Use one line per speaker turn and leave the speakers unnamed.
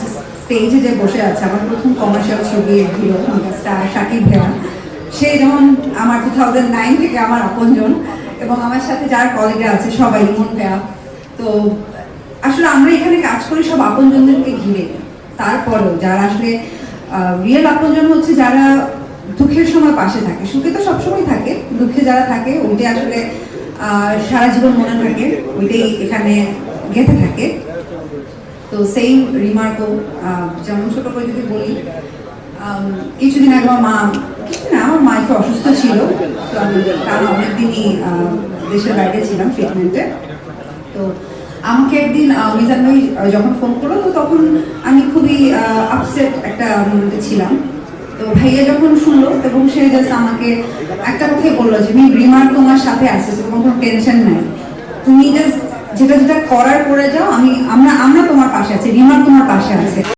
আচ্ছা, স্টেজে যে বসে আছে আমার প্রথম কমার্শিয়াল ছবির হিরো স্টার শাকিব ভাইয়া, সে যেমন আমার 2009 থেকে আমার আপনজন, এবং আমার সাথে যার কলিগরা আছে সবাই ইমন ভাইয়া। তো আসলে আমরা এখানে কাজ করি সব আপনজনদেরকে ঘিরে। তারপরেও যারা আসলে রিয়েল আপনজন হচ্ছে যারা দুঃখের সময় পাশে থাকে, সুখে তো সবসময় থাকে, দুঃখে যারা থাকে ওইটাই আসলে সারা জীবন মনে থাকে, ওইটাই এখানে গেঁথে থাকে। তো সেই রিমার্কও যেমন ছোট করে যদি বলি, কিছুদিন আগে আমার মা একটু অসুস্থ ছিল, তো আমি তার অনেকদিনই দেশের বাইরে ছিলাম ট্রিটমেন্টে। তো আমাকে একদিন মিজান ভাই যখন ফোন করলো, তো তখন আমি খুবই আপসেট একটা মোমেন্টে ছিলাম। তো ভাইয়া যখন শুনলো, এবং সে জাস্ট আমাকে একটা কথাই বললো যে রিমার তোমার সাথে আছে, তোমার কোনো টেনশন নাই, তুমি জাস্ট যেটা যেটা করার করে যাও, আমরা তোমার পাশে আছি, রিমার তোমার পাশে আছে।